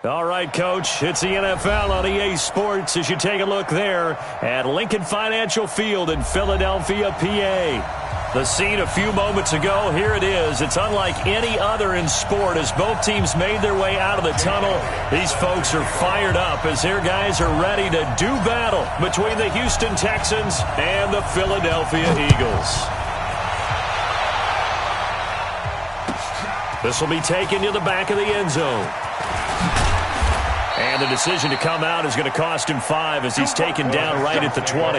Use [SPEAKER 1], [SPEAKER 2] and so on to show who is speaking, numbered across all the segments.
[SPEAKER 1] All right, Coach, it's the NFL on EA Sports as you take a look there at Lincoln Financial Field in Philadelphia, PA. The scene a few moments ago, here it is. It's unlike any other in sport as both teams made their way out of the tunnel. These folks are fired up as their guys are ready to do battle between the Houston Texans and the Philadelphia Eagles. This will be taken to the back of the end zone. And the decision to come out is going to cost him 5 as he's taken down right at the 20.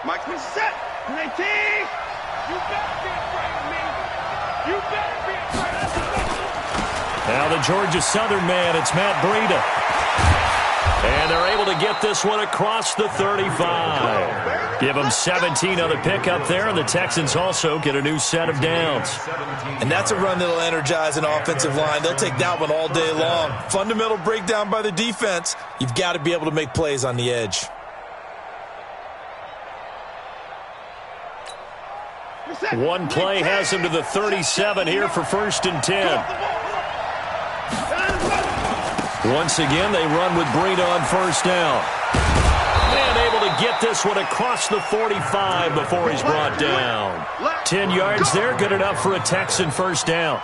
[SPEAKER 2] Mike, set. 19. You better be afraid of me. You better be afraid of me.
[SPEAKER 1] Now the Georgia Southern man, it's Matt Breida. And they're able to get this one across the 35. Give them 17 on the pickup there, and the Texans also get a new set of downs.
[SPEAKER 3] And that's a run that'll energize an offensive line. They'll take that one all day long. Fundamental breakdown by the defense. You've got to be able to make plays on the edge.
[SPEAKER 1] One play has him to the 37 here for 1st and 10. Once again, they run with Breida on 1st down. And able to get this one across the 45 before he's brought down. 10 yards there, good enough for a Texan 1st down.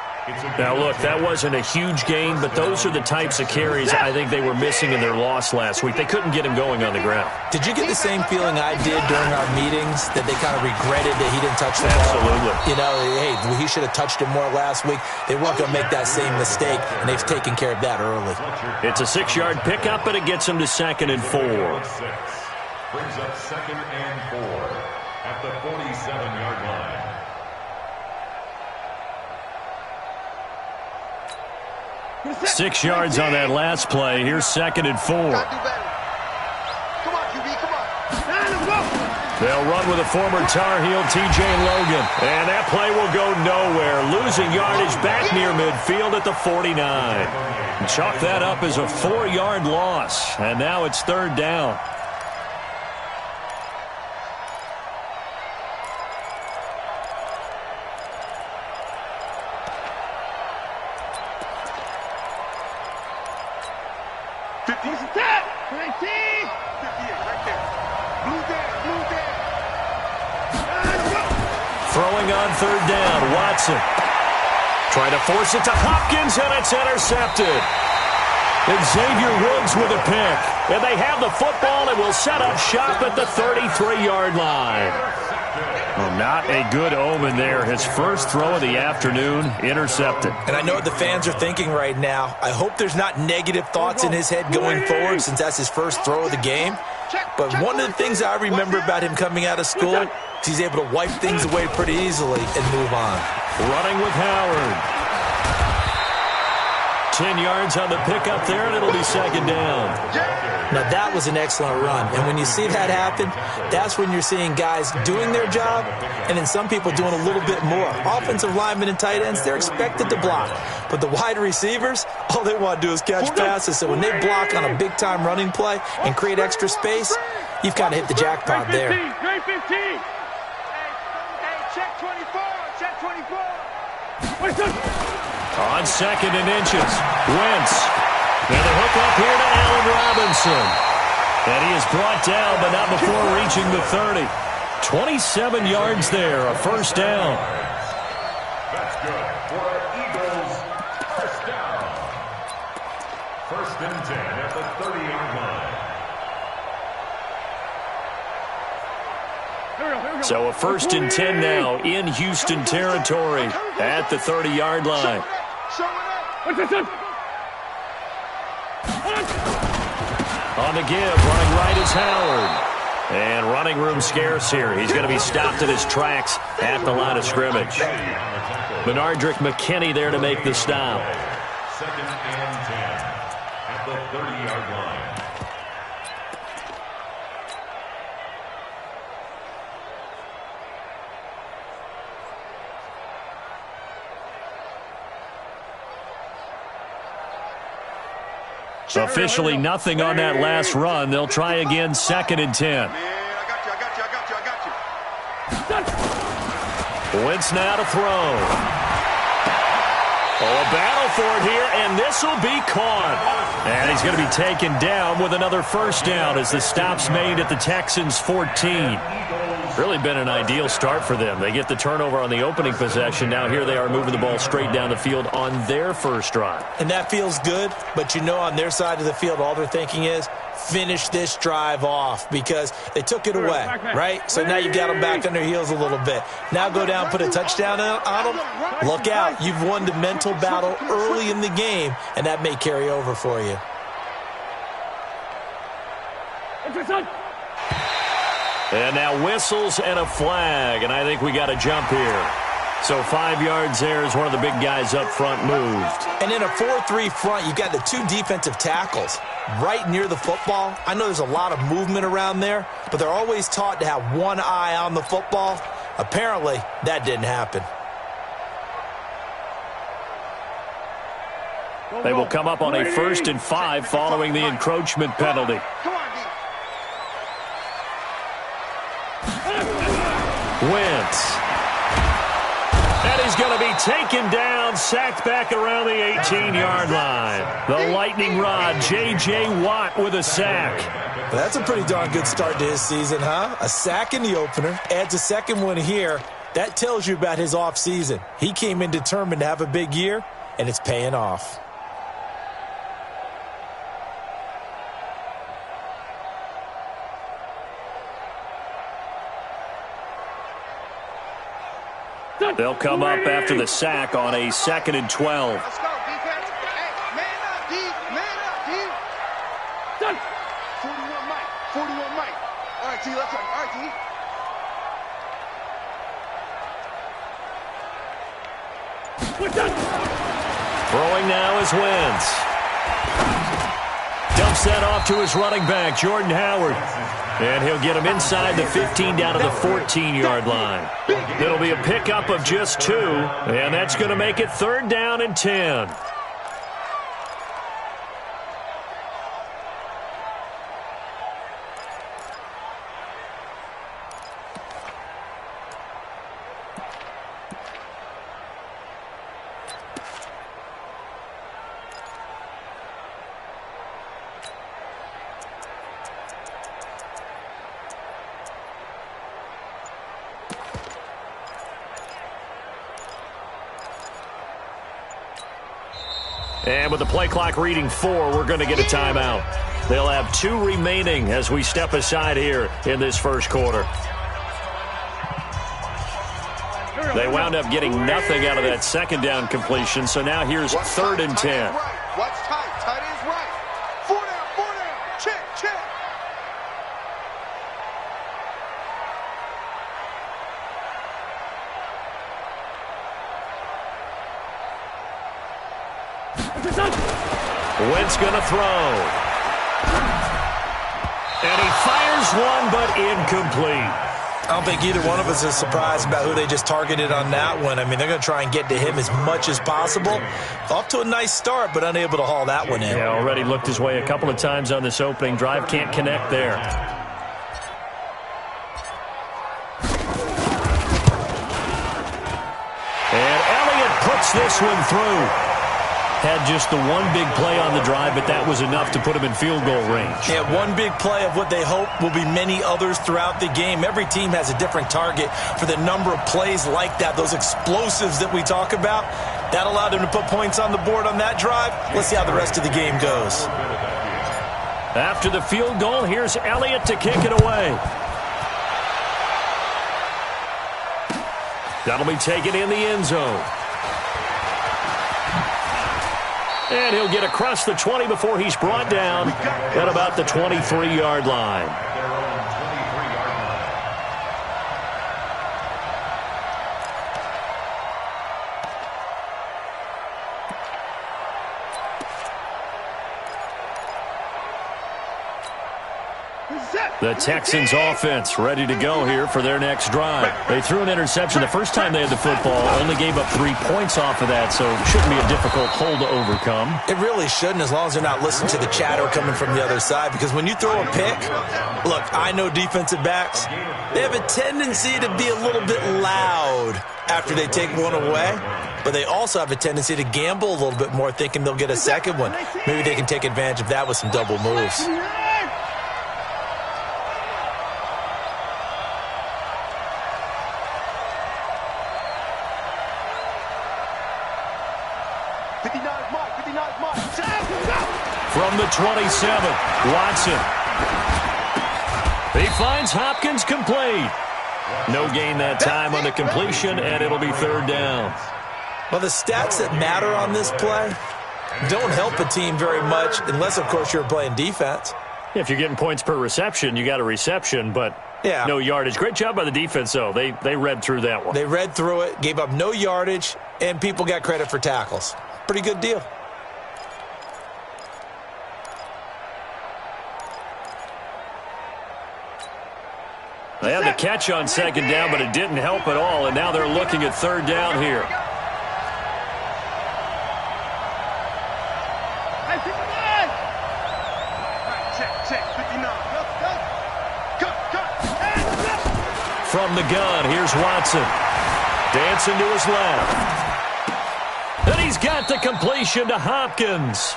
[SPEAKER 1] Now, look, that wasn't a huge gain, but those are the types of carries I think they were missing in their loss last week. They couldn't get him going on the ground.
[SPEAKER 3] Did you get the same feeling I did during our meetings, that they kind of regretted that he didn't touch the ball?
[SPEAKER 1] Absolutely.
[SPEAKER 3] You know, hey, he should have touched it more last week. They weren't going to make that same mistake, and they've taken care of that early.
[SPEAKER 1] It's a 6-yard pickup, and it gets him to 2nd and 4.
[SPEAKER 4] Brings up 2nd and 4 at the 47-yard line.
[SPEAKER 1] 6 yards on that last play. Here's 2nd and 4.
[SPEAKER 2] Come on, QB, come on.
[SPEAKER 1] They'll run with a former Tar Heel, T.J. Logan. And that play will go nowhere. Losing yardage back near midfield at the 49. Chalk that up as a 4-yard loss. And now it's 3rd down. Throwing on 3rd down, Watson. Trying to force it to Hopkins, and it's intercepted. Xavier Woods with a pick. And they have the football and will set up shop at the 33-yard line. Well, not a good omen there. His first throw of the afternoon, intercepted.
[SPEAKER 3] And I know what the fans are thinking right now. I hope there's not negative thoughts in his head going forward since that's his first throw of the game. But one of the things I remember about him coming out of school, he's able to wipe things away pretty easily and move on.
[SPEAKER 1] Running with Howard. 10 yards on the pickup there, and it'll be 2nd down.
[SPEAKER 3] Now, that was an excellent run. And when you see that happen, that's when you're seeing guys doing their job and then some people doing a little bit more. Offensive linemen and tight ends, they're expected to block. But the wide receivers, all they want to do is catch passes. So when they block on a big-time running play and create extra space, you've kind of hit the jackpot there.
[SPEAKER 2] Grade 15. Hey, check 24. Check 24.
[SPEAKER 1] On 2nd and inches, Wentz. And the hook up here to Allen Robinson. And he is brought down, but not before reaching the 30. 27 yards there, a 1st down.
[SPEAKER 4] That's good for Eagles. 1st down. 1st and 10 at the 30-yard line.
[SPEAKER 1] So a 1st and 10 now in Houston territory at the 30-yard line. On the give, running right is Howard. And running room scarce here. He's going to be stopped in his tracks at the line of scrimmage. Benardrick McKinney there to make the stop.
[SPEAKER 4] 2nd and 10 at the 30-yard line.
[SPEAKER 1] Officially nothing on that last run. They'll try again, 2nd and 10.
[SPEAKER 2] Man, I got you.
[SPEAKER 1] Wentz now to throw. Oh, a battle for it here, and this will be caught. And he's going to be taken down with another first down as the stop's made at the Texans' 14. Really been an ideal start for them. They get the turnover on the opening possession. Now here they are moving the ball straight down the field on their first drive.
[SPEAKER 3] And that feels good, but you know on their side of the field, all they're thinking is, finish this drive off because they took it away, right? So now you've got them back on their heels a little bit. Now go down, put a touchdown on them. Look out. You've won the mental battle early in the game, and that may carry over for you.
[SPEAKER 1] And now whistles and a flag, and I think we got a jump here. So 5 yards there as one of the big guys up front moved.
[SPEAKER 3] And in a 4-3 front, you've got the 2 defensive tackles right near the football. I know there's a lot of movement around there, but they're always taught to have one eye on the football. Apparently, that didn't happen.
[SPEAKER 1] They will come up on a 1st and 5 following the encroachment penalty.
[SPEAKER 2] Come on, D.
[SPEAKER 1] Wentz. And he's going to be taken down, sacked back around the 18-yard line. The lightning rod, J.J. Watt with a sack.
[SPEAKER 3] But that's a pretty darn good start to his season, huh? A sack in the opener, adds a second one here. That tells you about his offseason. He came in determined to have a big year, and it's paying off.
[SPEAKER 1] They'll come up after the sack on a 2nd and 12.
[SPEAKER 2] Let's go, defense. Hey, man up, D. Man up, D. Done. 41 Mike. 41 Mike. All right, T. Let's go. All right, T. We're done.
[SPEAKER 1] Throwing now is Wentz. Dumps that off to his running back, Jordan Howard. And he'll get him inside the 15 down to the 14-yard line. It'll be a pickup of just 2, and that's going to make it 3rd down and 10. And with the play clock reading 4, we're going to get a timeout. They'll have 2 remaining as we step aside here in this first quarter. They wound up getting nothing out of that 2nd down completion, so now here's 3rd and 10.
[SPEAKER 2] Watch tight. Tight is right. 4 down. 4 down. Check, check.
[SPEAKER 1] Wentz going to throw. And he fires one, but incomplete.
[SPEAKER 3] I don't think either one of us is surprised about who they just targeted on that one. I mean, they're going to try and get to him as much as possible. Off to a nice start, but unable to haul that one in.
[SPEAKER 1] Yeah, already looked his way a couple of times on this opening drive. Can't connect there. And Elliott puts this one through. Had just the one big play on the drive, but that was enough to put him in field goal range.
[SPEAKER 3] Yeah, one big play of what they hope will be many others throughout the game. Every team has a different target for the number of plays like that, those explosives that we talk about. That allowed him to put points on the board on that drive. Let's see how the rest of the game goes.
[SPEAKER 1] After the field goal, here's Elliott to kick it away. That'll be taken in the end zone. And he'll get across the 20 before he's brought down at about the 23-yard line. The Texans offense ready to go here for their next drive. They threw an interception the first time they had the football, only gave up 3 points off of that, so it shouldn't be a difficult hole to overcome.
[SPEAKER 3] It really shouldn't, as long as they're not listening to the chatter coming from the other side, because when you throw a pick, look, I know defensive backs, they have a tendency to be a little bit loud after they take one away, but they also have a tendency to gamble a little bit more, thinking they'll get a second one. Maybe they can take advantage of that with some double moves.
[SPEAKER 1] From the 27, Watson. He finds Hopkins complete. No gain that time on the completion, and it'll be third down.
[SPEAKER 3] Well, the stats that matter on this play don't help a team very much, unless, of course, you're playing defense.
[SPEAKER 1] If you're getting points per reception, you got a reception, but no yardage. Great job by the defense, though. They read through that one.
[SPEAKER 3] They read through it, gave up no yardage, and people got credit for tackles. Pretty good deal.
[SPEAKER 1] They had the catch on second down, but it didn't help at all, and now they're looking at third down here. From the gun, here's Watson. Dancing to his left. And he's got the completion to Hopkins.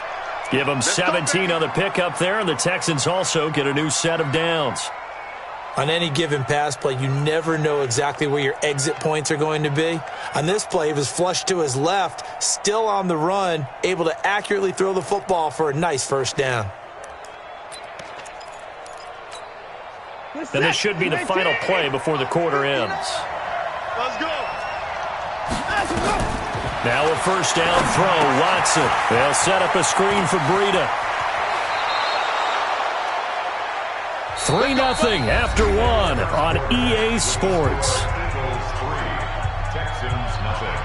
[SPEAKER 1] Give him 17 on the pickup there, and the Texans also get a new set of downs.
[SPEAKER 3] On any given pass play, you never know exactly where your exit points are going to be. On this play, he was flushed to his left, still on the run, able to accurately throw the football for a nice first down.
[SPEAKER 1] And this should be the final play before the quarter ends.
[SPEAKER 2] Let's go.
[SPEAKER 1] Now a first down throw, Watson. They'll set up a screen for Breida. 3-0 after one on EA Sports.
[SPEAKER 4] Texans nothing.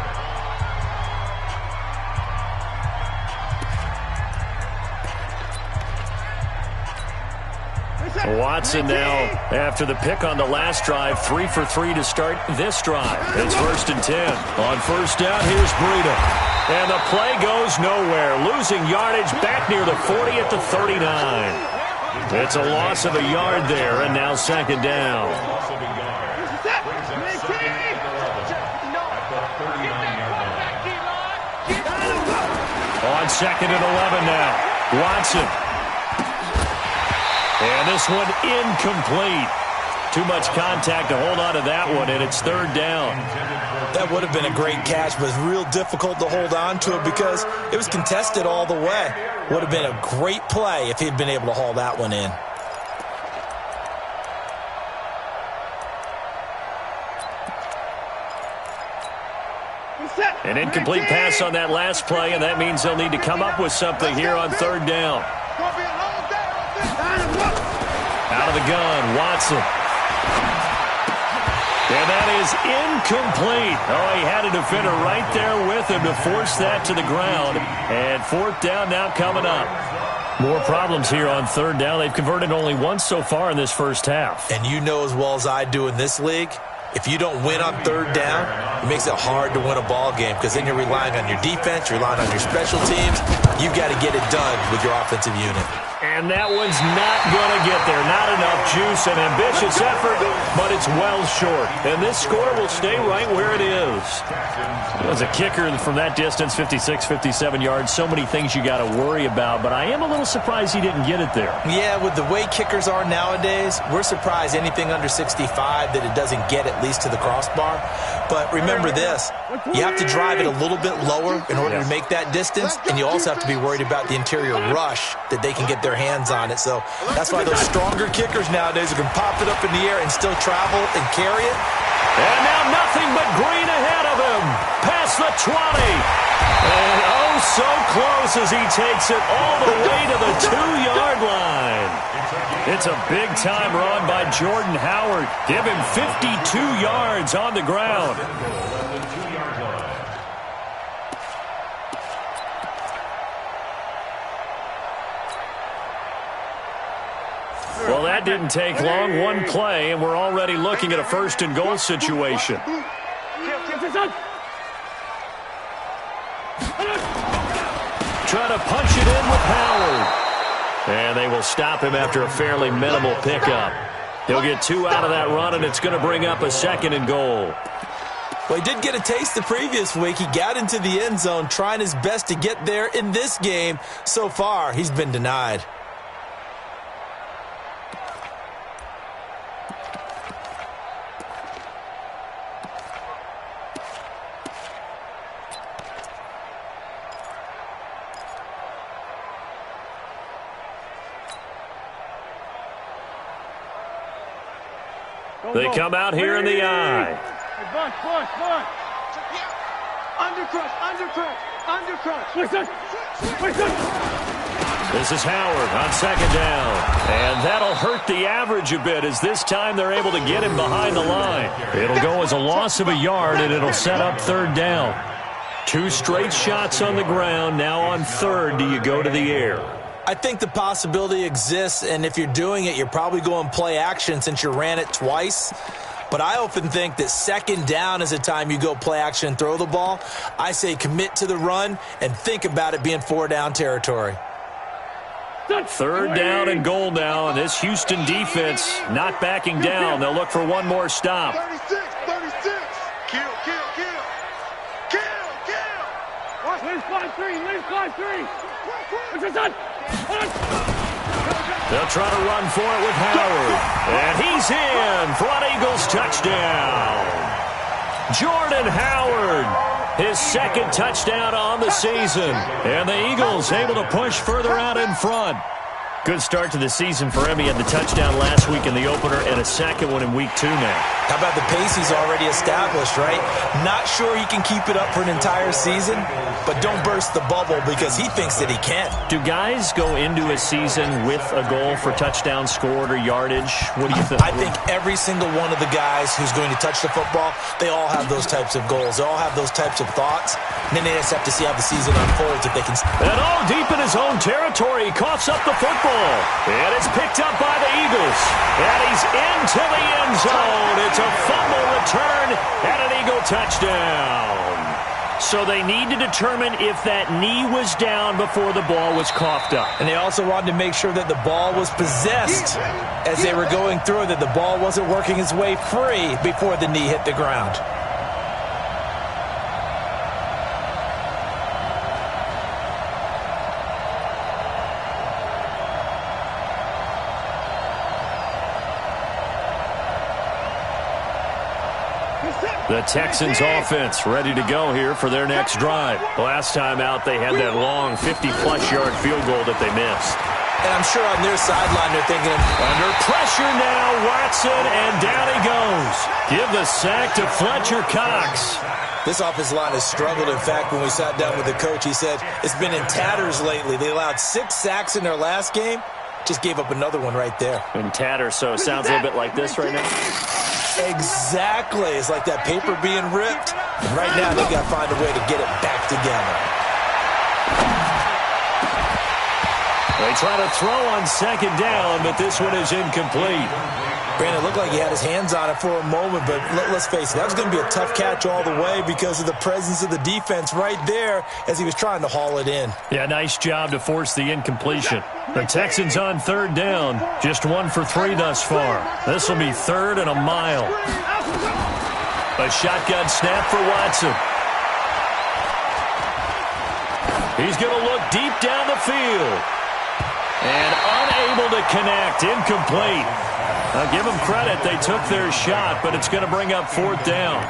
[SPEAKER 1] Watson now, after the pick on the last drive, 3 for 3 to start this drive. It's 1st and 10. On first down, here's Breida. And the play goes nowhere. Losing yardage back near the 40 at the 39. It's a loss of a yard there, and now second down. On second and 11 now. Watson. And this one incomplete. Too much contact to hold on to that one, and it's third down.
[SPEAKER 3] That would have been a great catch, but it's real difficult to hold on to it because it was contested all the way. Would have been a great play if he'd been able to haul that one in.
[SPEAKER 1] An incomplete pass on that last play, and that means they'll need to come up with something here on third down. Out of the gun, Watson. And that is incomplete. Oh, he had a defender right there with him to force that to the ground. And fourth down now coming up. More problems here on third down. They've converted only once so far in this first half.
[SPEAKER 3] And you know as well as I do in this league, if you don't win on third down, it makes it hard to win a ball game because then you're relying on your defense, you're relying on your special teams. You've got to get it done with your offensive unit.
[SPEAKER 1] And that one's not going to get there. Not enough juice and ambitious effort, but it's well short. And this score will stay right where it is. As a kicker from that distance, 56, 57 yards, so many things you got to worry about, but I am a little surprised he didn't get it there.
[SPEAKER 3] Yeah, with the way kickers are nowadays, we're surprised anything under 65 that it doesn't get at least to the crossbar. But remember this, you have to drive it a little bit lower in order to make that distance, and you also have to be worried about the interior rush that they can get their hands on it. So that's why those stronger kickers nowadays can pop it up in the air and still travel and carry it.
[SPEAKER 1] And now nothing but green ahead of him. Past the 20. And oh, so close as he takes it all the way to the 2-yard line. It's a big-time run by Jordan Howard. Give him 52 yards on the ground. Well, that didn't take long. One play, and we're already looking at a first-and-goal situation. Trying to punch it in with Howard. And they will stop him after a fairly minimal pickup. He'll get 2 out of that run, and it's going to bring up a second-and-goal.
[SPEAKER 3] Well, he did get a taste the previous week. He got into the end zone trying his best to get there in this game. So far, he's been denied.
[SPEAKER 1] They come out here in the eye. This is Howard on second down. And that'll hurt the average a bit as this time they're able to get him behind the line. It'll go as a loss of a yard, and it'll set up third down. 2 straight shots on the ground. Now on third, do you go to the air?
[SPEAKER 3] I think the possibility exists, and if you're doing it, you're probably going play action since you ran it twice. But I often think that second down is a time you go play action and throw the ball. I say commit to the run and think about it being 4-down territory.
[SPEAKER 1] Third down and goal now, and this Houston defense not backing down. They'll look for one more stop.
[SPEAKER 2] 36. Kill. Leave 5-3.
[SPEAKER 1] They'll try to run for it with Howard. And he's in for an Eagles touchdown. Jordan Howard, his second touchdown on the season. And the Eagles able to push further out in front. Good start to the season for him. He had the touchdown last week in the opener and a second one in week 2 now.
[SPEAKER 3] How about the pace he's already established, right? Not sure he can keep it up for an entire season, but don't burst the bubble because he thinks that he can.
[SPEAKER 1] Do guys go into a season with a goal for touchdown scored or yardage? What do you think?
[SPEAKER 3] I think every single one of the guys who's going to touch the football, they all have those types of goals. They all have those types of thoughts. And then they just have to see how the season unfolds if they can.
[SPEAKER 1] And deep in his own territory, he coughs up the football. And it's picked up by the Eagles. And he's into the end zone. It's a fumble return and an Eagle touchdown. So they need to determine if that knee was down before the ball was coughed up.
[SPEAKER 3] And they also wanted to make sure that the ball was possessed as they were going through, that the ball wasn't working its way free before the knee hit the ground.
[SPEAKER 1] The Texans offense ready to go here for their next drive. Last time out, they had that long 50-plus yard field goal that they missed.
[SPEAKER 3] And I'm sure on their sideline they're thinking,
[SPEAKER 1] under pressure now, Watson, and down he goes. Give the sack to Fletcher Cox.
[SPEAKER 3] This offensive line has struggled. In fact, when we sat down with the coach, he said it's been in tatters lately. They allowed 6 sacks in their last game. Just gave up another one right there.
[SPEAKER 1] In tatters, so it sounds a little bit like this right now.
[SPEAKER 3] Exactly. It's like that paper being ripped. And right now, they've got to find a way to get it back together.
[SPEAKER 1] They try to throw on second down, but this one is incomplete.
[SPEAKER 3] Brandon, it looked like he had his hands on it for a moment, but let's face it, that was going to be a tough catch all the way because of the presence of the defense right there as he was trying to haul it in.
[SPEAKER 1] Yeah, nice job to force the incompletion. The Texans on third down, just 1 for 3 thus far. This will be third and a mile. A shotgun snap for Watson. He's going to look deep down the field. And unable to connect, incomplete. I'll give them credit. They took their shot, but it's going to bring up 4th down.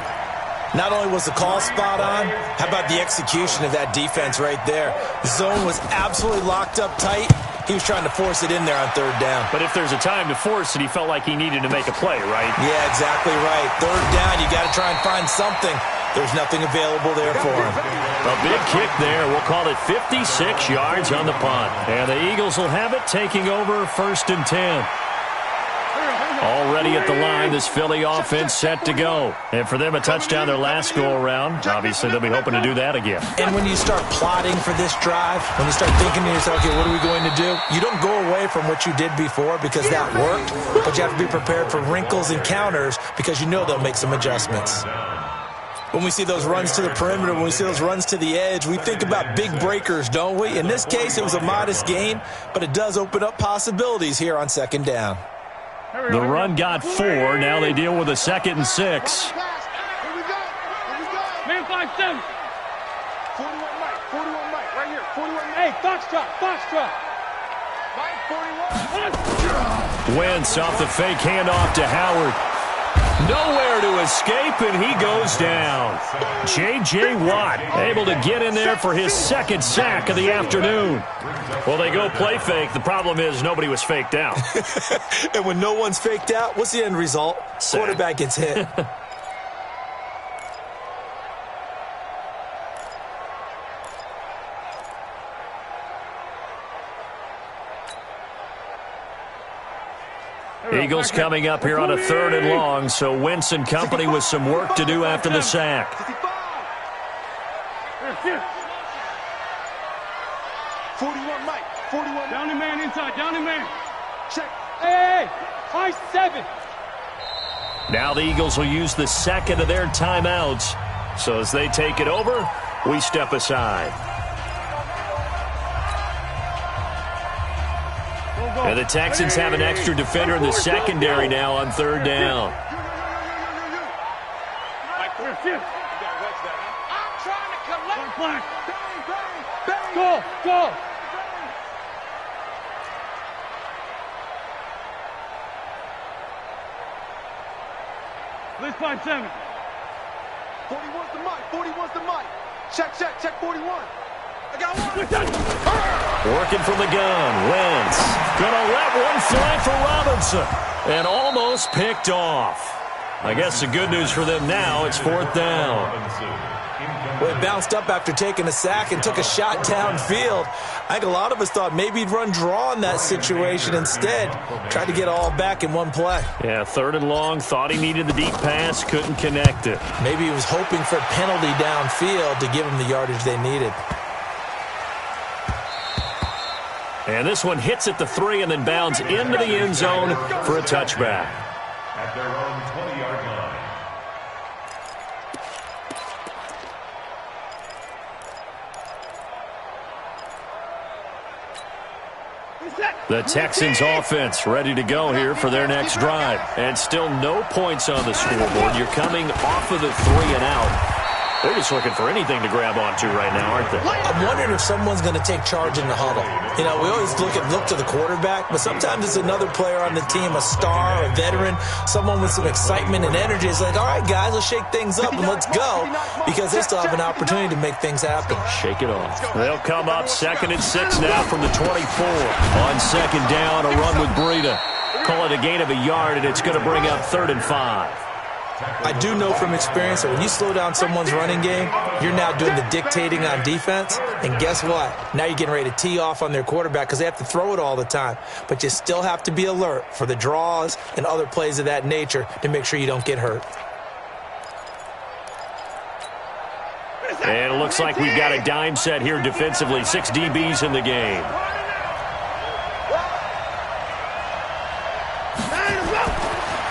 [SPEAKER 3] Not only was the call spot on, how about the execution of that defense right there? The zone was absolutely locked up tight. He was trying to force it in there on third down.
[SPEAKER 1] But if there's a time to force it, he felt like he needed to make a play, right?
[SPEAKER 3] Yeah, exactly right. Third down, you got to try and find something. There's nothing available there for him.
[SPEAKER 1] A big kick there. We'll call it 56 yards on the punt. And the Eagles will have it, taking over 1st and 10. Already at the line, this Philly offense set to go. And for them, a touchdown their last go-around. Obviously, they'll be hoping to do that again.
[SPEAKER 3] And when you start plotting for this drive, when you start thinking to yourself, okay, what are we going to do? You don't go away from what you did before because that worked, but you have to be prepared for wrinkles and counters because you know they'll make some adjustments. When we see those runs to the perimeter, when we see those runs to the edge, we think about big breakers, don't we? In this case, it was a modest gain, but it does open up possibilities here on second down.
[SPEAKER 1] The run got 4. Now they deal with a 2nd and 6.
[SPEAKER 2] Man, 5-7. 41 Mike. 41 Mike. Right here. 41 Mike. Hey, Foxtrot. Foxtrot. Mike, 41.
[SPEAKER 1] Wentz off the fake handoff to Howard. Nowhere to escape, and he goes down. J.J. Watt able to get in there for his 2nd sack of the afternoon. Well, they go play fake. The problem is nobody was faked out.
[SPEAKER 3] And when no one's faked out, what's the end result?
[SPEAKER 1] Sack.
[SPEAKER 3] Quarterback gets hit.
[SPEAKER 1] Eagles coming up here on a 3rd and long, so Wentz and company with some work to do after the sack.
[SPEAKER 2] 41 Mike. 41. Down the man inside. Down the man. Check. Hey, 5-7.
[SPEAKER 1] Now the Eagles will use the 2nd of their timeouts. So as they take it over, we step aside. And the Texans have an extra defender in the secondary now on 3rd down.
[SPEAKER 2] I'm trying to collect. Go, go. Let's 5-7.
[SPEAKER 5] 41's the mic. 41's the mic. Check, check, check 41. I got one.
[SPEAKER 1] Working from the gun. Wentz gonna let one fly for Robinson. And almost picked off. I guess the good news for them now, it's 4th down.
[SPEAKER 3] Well, he bounced up after taking a sack and took a shot downfield. I think a lot of us thought maybe he'd run draw in that situation instead. Tried to get all back in one play.
[SPEAKER 1] Yeah, 3rd and long. Thought he needed the deep pass. Couldn't connect it.
[SPEAKER 3] Maybe he was hoping for a penalty downfield to give him the yardage they needed.
[SPEAKER 1] And this one hits at the 3 and then bounds into the end zone for a touchback.
[SPEAKER 4] At their own 20-yard line.
[SPEAKER 1] The Texans offense ready to go here for their next drive. And still no points on the scoreboard. You're coming off of the 3 and out. They're just looking for anything to grab onto right now, aren't they?
[SPEAKER 3] I'm wondering if someone's going to take charge in the huddle. You know, we always look to the quarterback, but sometimes it's another player on the team, a star, a veteran, someone with some excitement and energy. It's like, all right, guys, let's shake things up and let's go, because they still have an opportunity to make things happen.
[SPEAKER 1] Shake it off. They'll come up 2nd and 6 now from the 24. On 2nd down, a run with Breida. Call it a gain of a yard, and it's going to bring up 3rd and 5.
[SPEAKER 3] I do know from experience that when you slow down someone's running game, you're now doing the dictating on defense. And guess what? Now you're getting ready to tee off on their quarterback because they have to throw it all the time. But you still have to be alert for the draws and other plays of that nature to make sure you don't get hurt.
[SPEAKER 1] And it looks like we've got a dime set here defensively. 6 DBs in the game.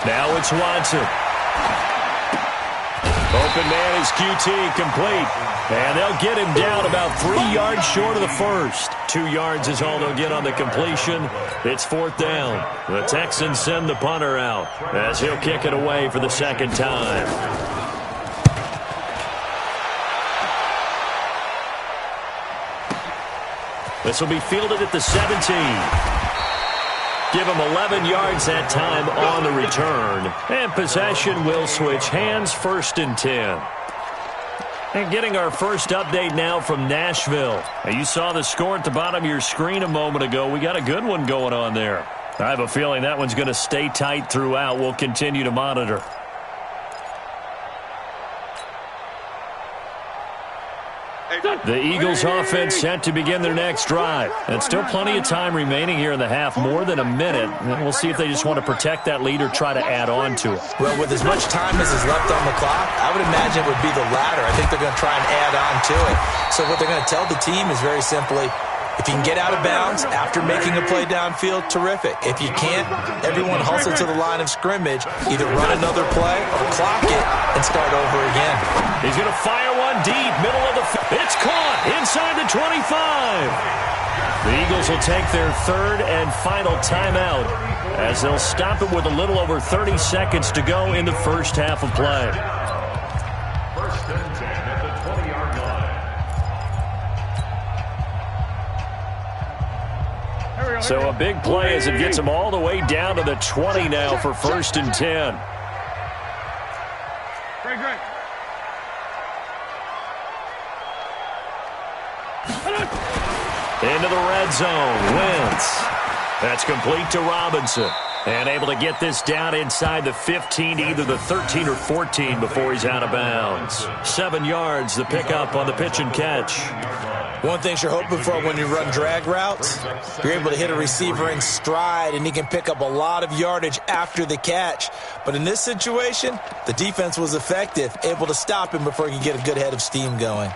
[SPEAKER 1] Now it's Watson. Open man is QT, complete. And they'll get him down about 3 yards short of the first. 2 yards is all they'll get on the completion. It's 4th down. The Texans send the punter out as he'll kick it away for the 2nd time. This will be fielded at the 17. Give him 11 yards that time on the return. And possession will switch hands, 1st and 10. And getting our first update now from Nashville. Now, you saw the score at the bottom of your screen a moment ago. We got a good one going on there. I have a feeling that one's going to stay tight throughout. We'll continue to monitor. The Eagles offense set to begin their next drive. And still plenty of time remaining here in the half, more than a minute. And we'll see if they just want to protect that lead or try to add on to it.
[SPEAKER 3] Well, with as much time as is left on the clock, I would imagine it would be the latter. I think they're going to try and add on to it. So what they're going to tell the team is very simply, if you can get out of bounds after making a play downfield, terrific. If you can't, everyone hustle to the line of scrimmage, either run another play or clock it and start over again.
[SPEAKER 1] He's going to fire one deep, middle of the field. It's caught inside the 25. The Eagles will take their third and final timeout as they'll stop it with a little over 30 seconds to go in the first half of play.
[SPEAKER 4] First and 10 at the 20-yard line.
[SPEAKER 1] So a big play as it gets him all the way down to the 20 now for first and 10.
[SPEAKER 2] Great.
[SPEAKER 1] Into the red zone. Wentz. That's complete to Robinson. And able to get this down inside the 15 to either the 13 or 14 before he's out of bounds. 7 yards, the pickup on the pitch and catch.
[SPEAKER 3] One thing you're hoping for when you run drag routes, you're able to hit a receiver in stride, and he can pick up a lot of yardage after the catch. But in this situation, the defense was effective, able to stop him before he could get a good head of steam going.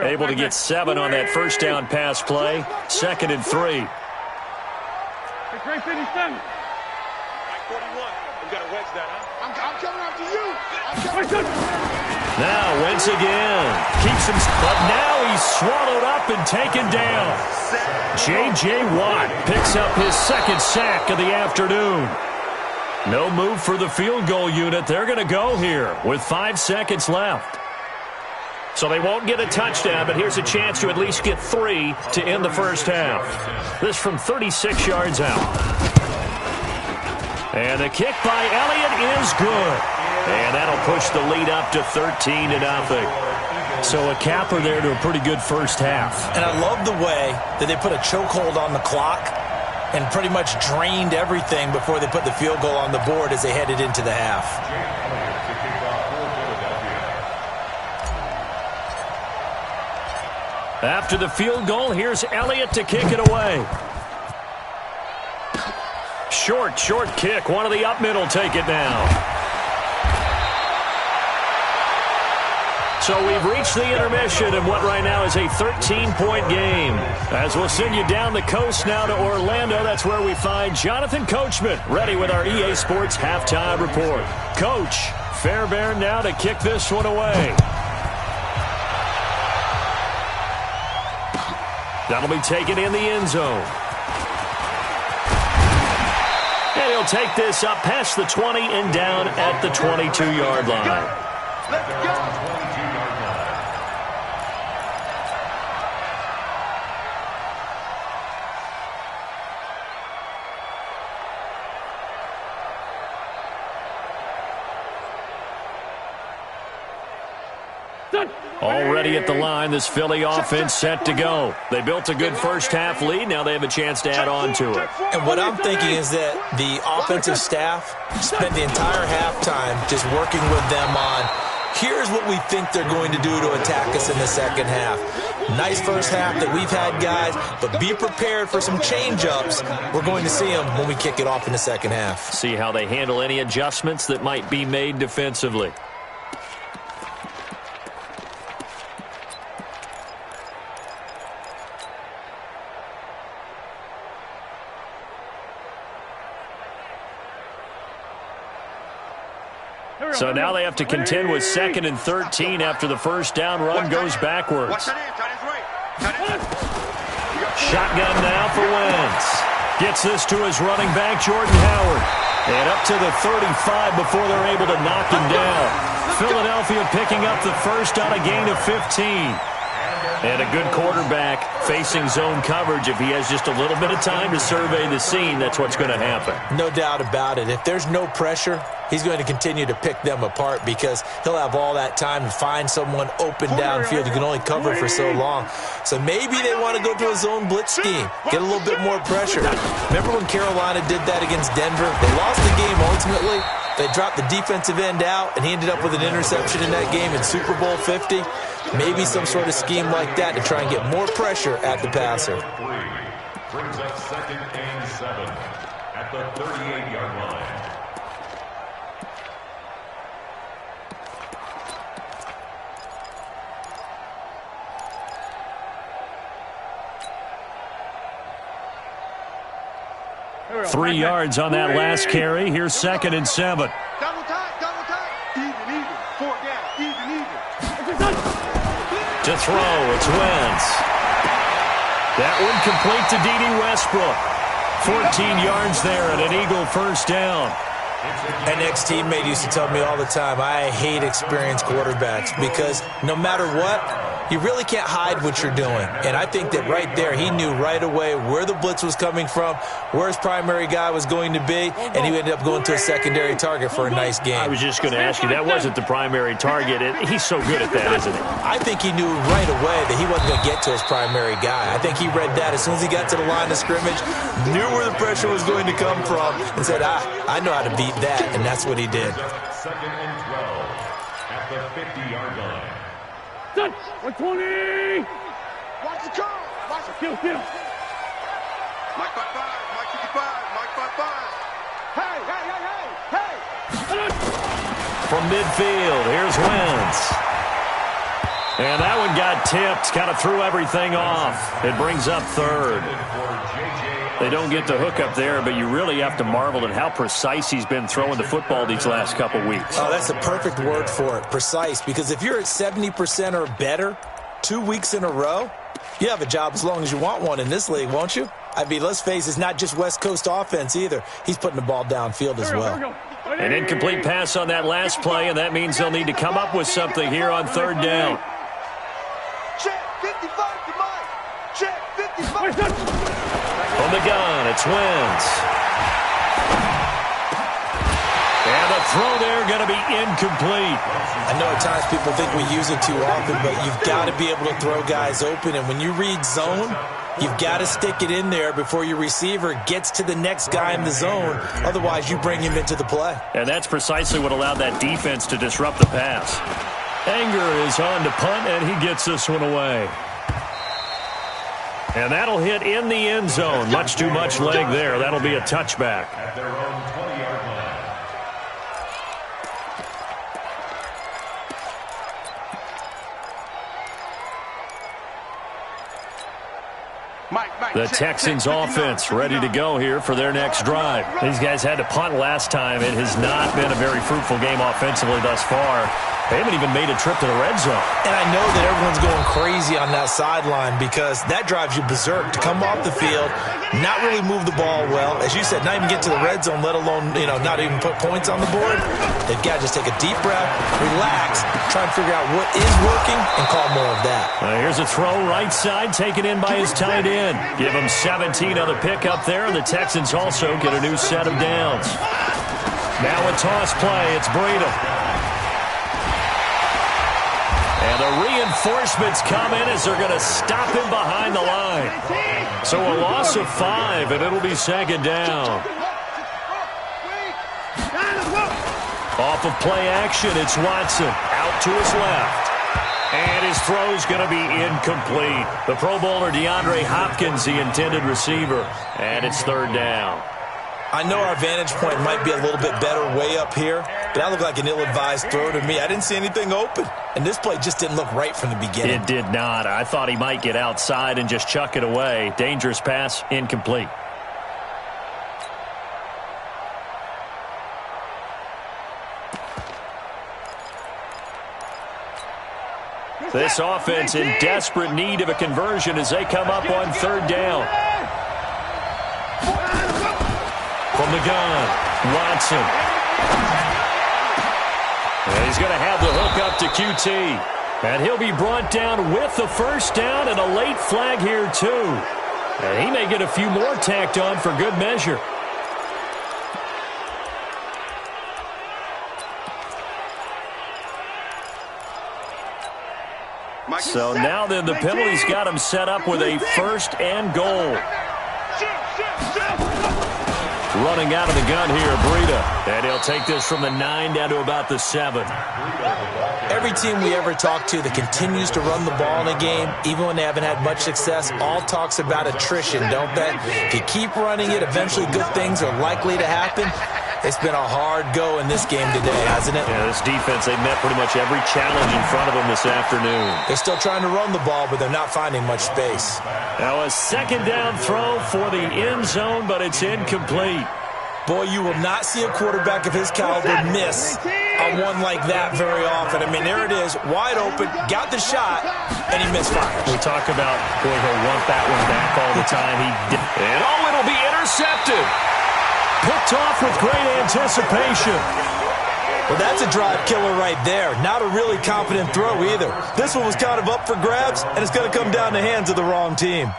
[SPEAKER 1] Able to get 7 on that first down pass play. 2nd and 3.
[SPEAKER 2] Great 57.
[SPEAKER 5] Mike 41. You got to wedge that, huh? I'm coming after you.
[SPEAKER 1] Now Wentz again. Keeps him, but now he's swallowed up and taken down. J.J. Watt picks up his 2nd sack of the afternoon. No move for the field goal unit. They're going to go here with 5 seconds left. So they won't get a touchdown, but here's a chance to at least get 3 to end the first half. This from 36 yards out. And the kick by Elliott is good. And that'll push the lead up to 13-0. So a capper there to a pretty good first half.
[SPEAKER 3] And I love the way that they put a chokehold on the clock and pretty much drained everything before they put the field goal on the board as they headed into the half.
[SPEAKER 1] After the field goal, here's Elliott to kick it away. Short kick. One of the up middle take it now. So we've reached the intermission in what right now is a 13-point game. As we'll send you down the coast now to Orlando, that's where we find Jonathan Coachman ready with our EA Sports Halftime Report. Coach, Fairbairn now to kick this one away. That'll be taken in the end zone. And he'll take this up past the 20 and down at the 22-yard line.
[SPEAKER 5] Let's go.
[SPEAKER 1] Already at the line, this Philly offense set to go. They built a good first half lead. Now they have a chance to add on to it.
[SPEAKER 3] And what I'm thinking is that the offensive staff spent the entire halftime just working with them on, here's what we think they're going to do to attack us in the second half. Nice first half that we've had, guys, but be prepared for some change-ups. We're going to see them when we kick it off in the second half.
[SPEAKER 1] See how they handle any adjustments that might be made defensively. So now they have to contend with 2nd and 13 after the first down run goes backwards. Shotgun now for Wentz. Gets this to his running back, Jordan Howard. And up to the 35 before they're able to knock him down. Philadelphia picking up the first on a gain of 15. And a good quarterback facing zone coverage. If he has just a little bit of time to survey the scene, that's what's going to happen.
[SPEAKER 3] No doubt about it. If there's no pressure, he's going to continue to pick them apart because he'll have all that time to find someone open downfield. You can only cover for so long. So maybe they want to go to a zone blitz scheme, get a little bit more pressure. Remember when Carolina did that against Denver? They lost the game ultimately, They dropped the defensive end out, and he ended up with an interception in that game in Super Bowl 50. Maybe some sort of scheme like that to try and get more pressure at the passer.
[SPEAKER 4] Brings up 2nd and 7 at the 38-yard line.
[SPEAKER 1] Three yards on that last carry. Here's 2nd and 7.
[SPEAKER 5] Double time, double time. Even. 4 down, even.
[SPEAKER 1] To throw, it's Wentz. That one complete to D.D. Westbrook. 14 yards there and an Eagle first down.
[SPEAKER 3] An ex-teammate used to tell me all the time, I hate experienced quarterbacks because no matter what, you really can't hide what you're doing. And I think that right there, he knew right away where the blitz was coming from, where his primary guy was going to be, and he ended up going to a secondary target for a nice game.
[SPEAKER 1] I was just going to ask you, that wasn't the primary target. He's so good at that, isn't he?
[SPEAKER 3] I think he knew right away that he wasn't going to get to his primary guy. I think he read that as soon as he got to the line of scrimmage, knew where the pressure was going to come from, and said, I know how to beat that, and that's what he did.
[SPEAKER 4] 2nd and 12 at the 50-yard line.
[SPEAKER 2] 120!
[SPEAKER 5] Watch the curl. Watch the
[SPEAKER 2] Kill.
[SPEAKER 5] Mike 55, Mike 55, Mike 55. Hey.
[SPEAKER 1] From midfield, here's Wentz. And that one got tipped, kind of threw everything off. It brings up 3rd. They don't get the hook up there, but you really have to marvel at how precise he's been throwing the football these last couple weeks.
[SPEAKER 3] Oh, that's the perfect word for it, precise. Because if you're at 70% or better 2 weeks in a row, you have a job as long as you want one in this league, won't you? I mean, let's face it, it's not just West Coast offense either. He's putting the ball downfield as well.
[SPEAKER 1] An incomplete pass on that last play, and that means they'll need to come up with something here on 3rd down.
[SPEAKER 5] Check 55 to Mike. Check 55.
[SPEAKER 1] From the gun, it's Wentz. And the throw there going to be incomplete.
[SPEAKER 3] I know at times people think we use it too often, but you've got to be able to throw guys open. And when you read zone, you've got to stick it in there before your receiver gets to the next guy in the zone. Otherwise, you bring him into the play.
[SPEAKER 1] And that's precisely what allowed that defense to disrupt the pass. Anger is on to punt, and he gets this one away. And that'll hit in the end zone. Much too much leg there. That'll be a touchback.
[SPEAKER 4] At their own 20-yard line.
[SPEAKER 1] The Texans offense ready to go here for their next drive. These guys had to punt last time. It has not been a very fruitful game offensively thus far. They haven't even made a trip to the red zone.
[SPEAKER 3] And I know that everyone's going crazy on that sideline because that drives you berserk to come off the field, not really move the ball well. As you said, not even get to the red zone, let alone, not even put points on the board. They've got to just take a deep breath, relax, try and figure out what is working, and call more of that.
[SPEAKER 1] Here's a throw right side, taken in by his tight end. Give him 17 on the pick up there, and the Texans also get a new set of downs. Now a toss play, it's Breida. And the reinforcements come in as they're going to stop him behind the line. So a loss of 5, and it'll be 2nd down. Off of play action, it's Watson. Out to his left. And his throw's going to be incomplete. The Pro Bowler DeAndre Hopkins, the intended receiver. And it's 3rd down.
[SPEAKER 3] I know our vantage point might be a little bit better way up here, but that looked like an ill-advised throw to me. I didn't see anything open, and this play just didn't look right from the beginning.
[SPEAKER 1] It did not. I thought he might get outside and just chuck it away. Dangerous pass, incomplete. This offense in desperate need of a conversion as they come up on 3rd down. From the gun, Watson. And he's going to have the hook up to QT. And he'll be brought down with the first down and a late flag here too. And he may get a few more tacked on for good measure. So now then the penalty's got him set up with a 1st and goal. running out of the gun here, Breida. And he'll take this from the 9 down to about the 7.
[SPEAKER 3] Every team we ever talk to that continues to run the ball in a game, even when they haven't had much success, all talks about attrition, don't they? If you keep running it, eventually good things are likely to happen. It's been a hard go in this game today, hasn't it?
[SPEAKER 1] Yeah, this defense, they met pretty much every challenge in front of them this afternoon.
[SPEAKER 3] They're still trying to run the ball, but they're not finding much space.
[SPEAKER 1] Now a second down throw for the end zone, but it's incomplete.
[SPEAKER 3] Boy, you will not see a quarterback of his caliber miss on one like that very often. I mean, there it is, wide open, got the shot, and he misfires.
[SPEAKER 1] We talk about, boy, he'll want that one back all the time. And it'll be intercepted. Picked off with great anticipation.
[SPEAKER 3] Well, that's a drive killer right there. Not a really confident throw either. This one was kind of up for grabs, and it's going to come down the hands of the wrong team.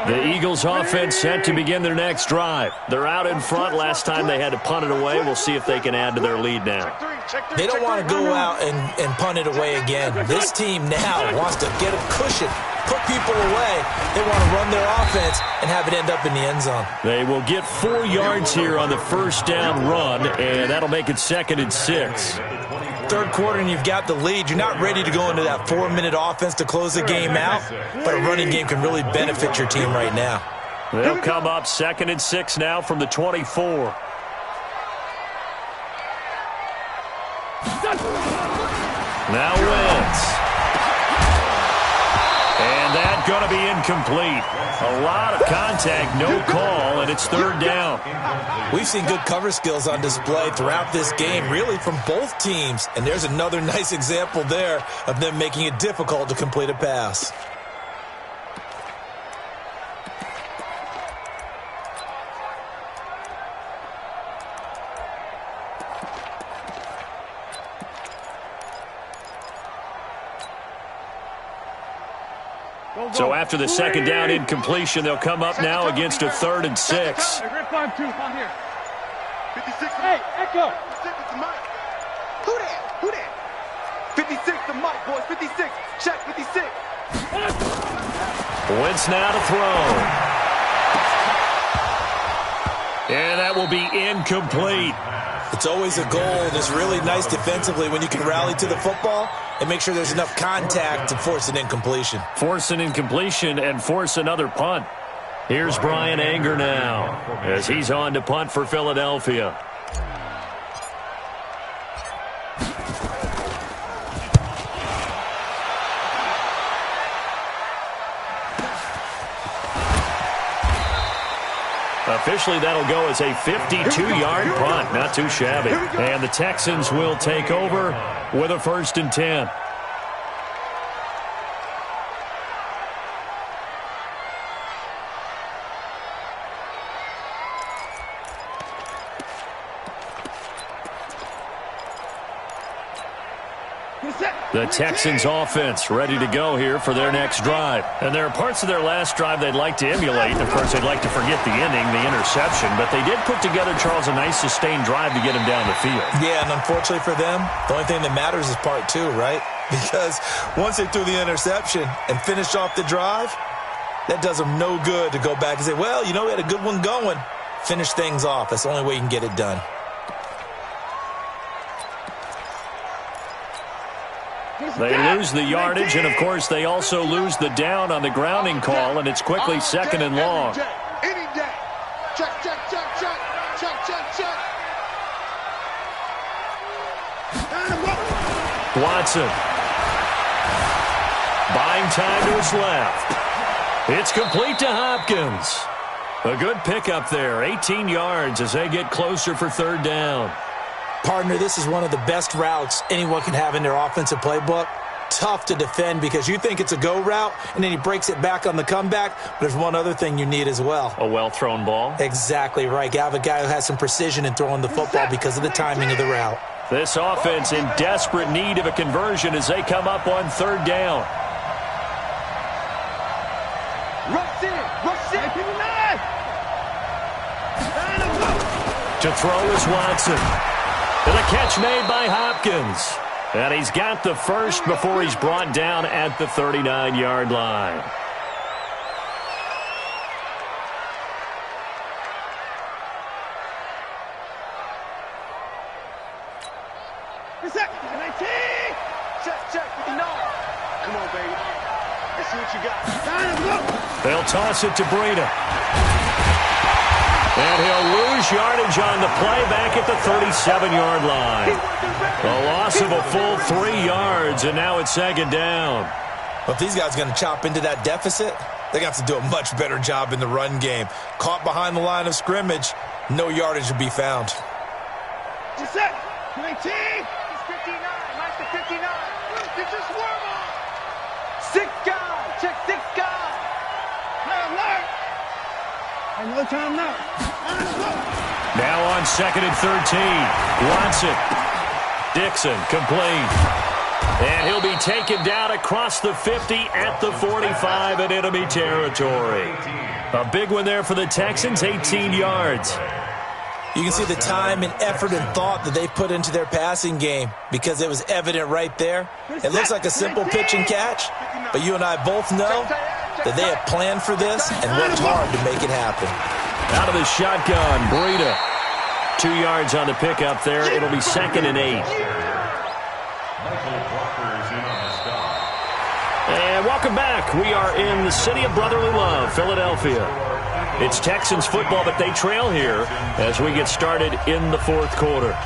[SPEAKER 1] The Eagles offense set to begin their next drive. They're out in front. Last time they had to punt it away. We'll see if they can add to their lead now.
[SPEAKER 3] They don't want to go out and punt it away again. This team now wants to get a cushion, put people away. They want to run their offense and have it end up in the end zone.
[SPEAKER 1] They will get 4 yards here on the first down run, and that'll make it 2nd and 6.
[SPEAKER 3] Third quarter and you've got the lead. You're not ready to go into that 4-minute offense to close the game out, but a running game can really benefit your team right now.
[SPEAKER 1] They'll come up 2nd and 6 now from the 24. Now Wentz. And that's going to be incomplete. A lot of contact, no call, and it's 3rd down.
[SPEAKER 3] We've seen good cover skills on display throughout this game, really from both teams. And there's another nice example there of them making it difficult to complete a pass.
[SPEAKER 1] So after the second down incompletion, they'll come up now against a 3rd and 6.
[SPEAKER 2] Hey, Echo.
[SPEAKER 5] Who that? 56 to Mike, boys. 56. Check 56.
[SPEAKER 1] Wentz now to throw. And that will be incomplete.
[SPEAKER 3] It's always a goal, and it's really nice defensively when you can rally to the football and make sure there's enough contact to force an incompletion.
[SPEAKER 1] Force an incompletion and force another punt. Here's Brian Anger now as he's on to punt for Philadelphia. Officially, that'll go as a 52-yard punt. Not too shabby. And the Texans will take over with a 1st and 10. The Texans offense ready to go here for their next drive. And there are parts of their last drive they'd like to emulate. Of course, they'd like to forget the inning, the interception. But they did put together, Charles, a nice sustained drive to get him down the field.
[SPEAKER 3] Yeah, and unfortunately for them, the only thing that matters is part 2, right? Because once they threw the interception and finished off the drive, that does them no good to go back and say, well, you know, we had a good one going. Finish things off. That's the only way you can get it done.
[SPEAKER 1] They lose the yardage, and, of course, they also lose the down on the grounding call, and it's quickly 2nd and long.
[SPEAKER 5] Any day. Check.
[SPEAKER 1] Watson. Buying time to his left. It's complete to Hopkins. A good pickup there, 18 yards as they get closer for 3rd down.
[SPEAKER 3] Partner, this is one of the best routes anyone can have in their offensive playbook. Tough to defend because you think it's a go route, and then he breaks it back on the comeback. But there's one other thing you need as well.
[SPEAKER 1] A well-thrown ball.
[SPEAKER 3] Exactly right. You have a guy who has some precision in throwing the football because of the timing of the route.
[SPEAKER 1] This offense in desperate need of a conversion as they come up on 3rd down.
[SPEAKER 5] Rush in.
[SPEAKER 1] To throw is Watson. And a catch made by Hopkins. And he's got the first before he's brought down at the 39-yard line.
[SPEAKER 5] Check, 59. Come on, baby. Let's see what you got.
[SPEAKER 1] They'll toss it to Breida. And he'll lose yardage on the play back at the 37-yard line. A loss of a full 3 yards, and now it's second down.
[SPEAKER 3] Well, if these guys are going to chop into that deficit, they're going to have to do a much better job in the run game. Caught behind the line of scrimmage, no yardage to be found.
[SPEAKER 2] Just set. 19.
[SPEAKER 5] He's 59. Mike's the 59. Get your swerve on. 6 guys. Check 6 guys.
[SPEAKER 2] Alert. No time now.
[SPEAKER 1] Now on 2nd and 13. Watson. Dixon complete. And he'll be taken down across the 50 at the 45 in enemy territory. A big one there for the Texans, 18 yards.
[SPEAKER 3] You can see the time and effort and thought that they put into their passing game because it was evident right there. It looks like a simple pitch and catch, but you and I both know that they have planned for this and worked hard to make it happen.
[SPEAKER 1] Out of the shotgun, Breida. 2 yards on the pickup there. It'll be 2nd and 8. And welcome back. We are in the city of brotherly love, Philadelphia. It's Texans football, but they trail here as we get started in the 4th quarter.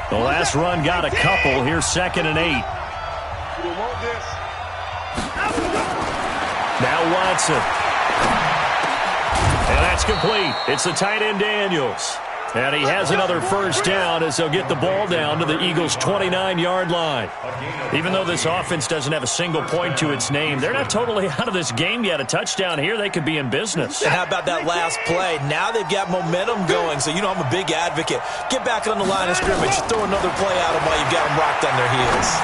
[SPEAKER 1] The last run got a couple. Here's 2nd and 8.
[SPEAKER 5] You don't want this.
[SPEAKER 1] Now Watson. And that's complete. It's the tight end Daniels. And he has another first down as they'll get the ball down to the Eagles' 29-yard line. Even though this offense doesn't have a single point to its name, they're not totally out of this game yet. A touchdown here, they could be in business.
[SPEAKER 3] And how about that last play? Now they've got momentum going, so you know I'm a big advocate. Get back on the line of scrimmage. Throw another play at them while you've got them rocked on their heels.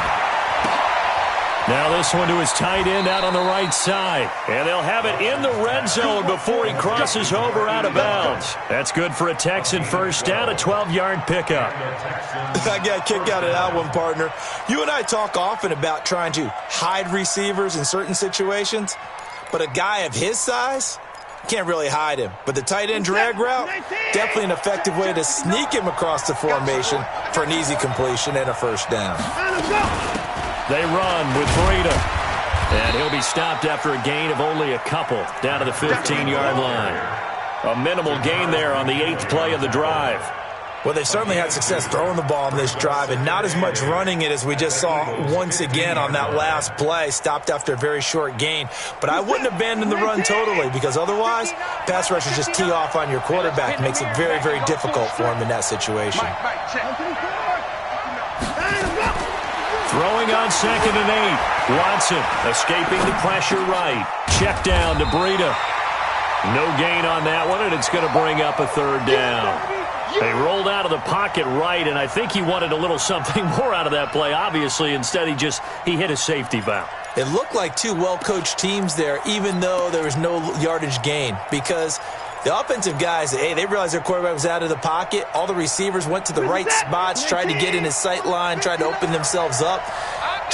[SPEAKER 1] Now this one to his tight end out on the right side. And they'll have it in the red zone before he crosses over out of bounds. That's good for a Texan first down, a 12-yard pickup.
[SPEAKER 3] I got a kick out of that one, partner. You and I talk often about trying to hide receivers in certain situations, but a guy of his size can't really hide him. But the tight end drag route, definitely an effective way to sneak him across the formation for an easy completion and a first down.
[SPEAKER 1] They run with Breida. And he'll be stopped after a gain of only a couple down to the 15-yard line. A minimal gain there on the 8th play of the drive.
[SPEAKER 3] Well, they've certainly had success throwing the ball on this drive and not as much running it as we just saw once again on that last play, stopped after a very short gain. But I wouldn't abandon the run totally because otherwise, pass rushers just tee off on your quarterback. It makes it very, very difficult for him in that situation.
[SPEAKER 1] Throwing on 2nd and 8. Watson escaping the pressure right. Check down to Breida. No gain on that one, and it's going to bring up a 3rd down. They rolled out of the pocket right, and I think he wanted a little something more out of that play, obviously. Instead, he hit a safety valve.
[SPEAKER 3] It looked like two well-coached teams there, even though there was no yardage gain, because the offensive guys, hey, they realized their quarterback was out of the pocket. All the receivers went to the right spots, tried to get in his sight line, tried to open themselves up.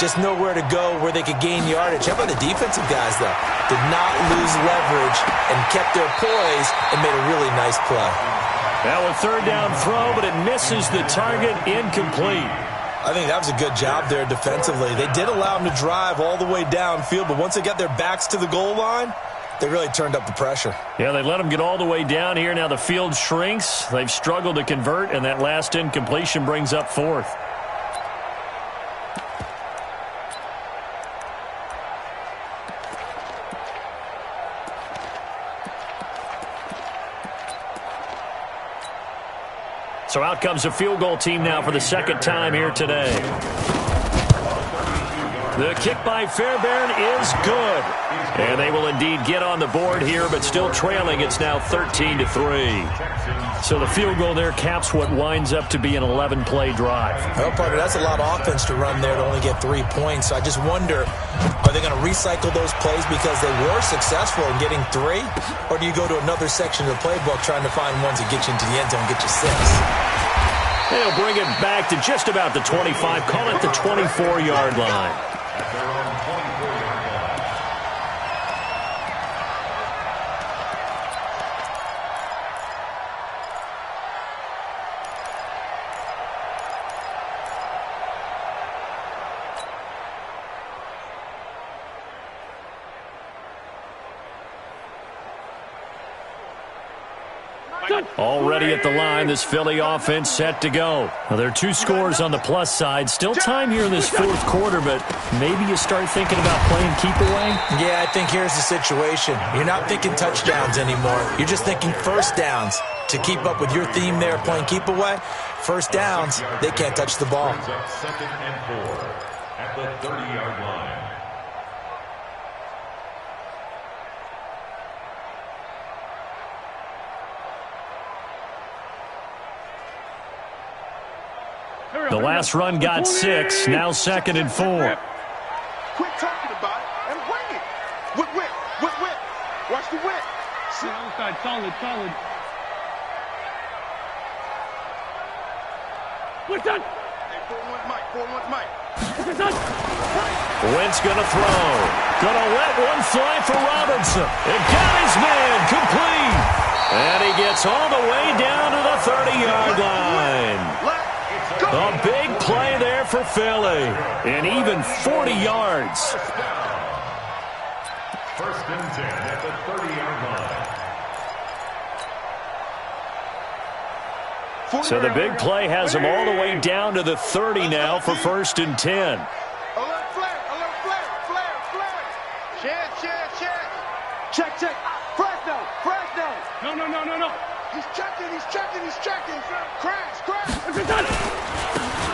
[SPEAKER 3] Just nowhere to go where they could gain yardage. How about the defensive guys, though? Did not lose leverage and kept their poise and made a really nice play.
[SPEAKER 1] Now a 3rd down throw, but it misses the target, incomplete.
[SPEAKER 3] I think that was a good job there defensively. They did allow them to drive all the way downfield, but once they got their backs to the goal line, they really turned up the pressure.
[SPEAKER 1] Yeah, they let them get all the way down here. Now the field shrinks. They've struggled to convert, and that last incompletion brings up 4th. So out comes a field goal team now for the 2nd time here today. The kick by Fairbairn is good. And they will indeed get on the board here, but still trailing. It's now 13-3. So the field goal there caps what winds up to be an 11-play drive.
[SPEAKER 3] Well, Parker, that's a lot of offense to run there to only get 3 points. So I just wonder, are they going to recycle those plays because they were successful in getting 3? Or do you go to another section of the playbook trying to find ones that get you into the end zone and get you 6?
[SPEAKER 1] They'll bring it back to just about the 25. Call it the 24-yard line.
[SPEAKER 4] At their own 24-yard line.
[SPEAKER 1] Already at the line, this Philly offense set to go. Now, there are 2 scores on the plus side. Still time here in this fourth quarter, but maybe you start thinking about playing keep away?
[SPEAKER 3] Yeah, I think here's the situation. You're not thinking touchdowns anymore. You're just thinking first downs. To keep up with your theme there, playing keep away, first downs, they can't touch the ball.
[SPEAKER 4] Brings up 2nd and 4 at the 30-yard line.
[SPEAKER 1] The last run got 6, now 2nd and 4.
[SPEAKER 2] Quit talking about it and bring it. Whip. Watch the whip.
[SPEAKER 5] Outside, solid. What's that?
[SPEAKER 2] Hey, 4-1 Mike.
[SPEAKER 5] What's that?
[SPEAKER 1] Wentz gonna throw. Gonna let one fly for Robinson. It got his man complete. And he gets all the way down to the 30-yard line. A big play there for Philly. And even 40 yards.
[SPEAKER 4] First and 10 at the 30-yard line.
[SPEAKER 1] So the big play has him all the way down to the 30 now for 1st and 10.
[SPEAKER 2] Alert flare. Check. Fresno.
[SPEAKER 5] No.
[SPEAKER 2] He's checking. Crash.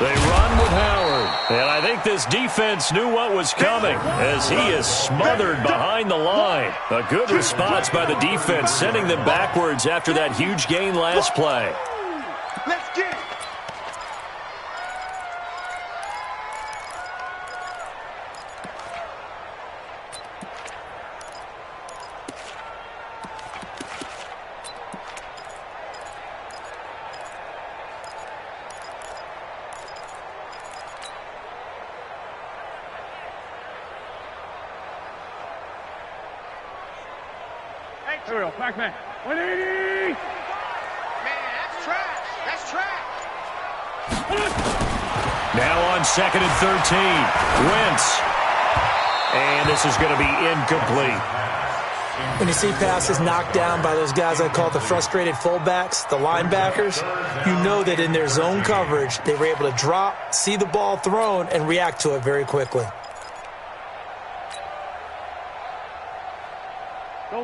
[SPEAKER 1] They run with Howard. And I think this defense knew what was coming as he is smothered behind the line. A good response by the defense, sending them backwards after that huge gain last play.
[SPEAKER 2] Let's get it.
[SPEAKER 5] Back man. 180.
[SPEAKER 2] Man, that's trash.
[SPEAKER 1] Now on 2nd and 13. Wentz. And this is going to be incomplete.
[SPEAKER 3] When you see passes knocked down by those guys I call the frustrated fullbacks, the linebackers, you know that in their zone coverage, they were able to drop, see the ball thrown, and react to it very quickly.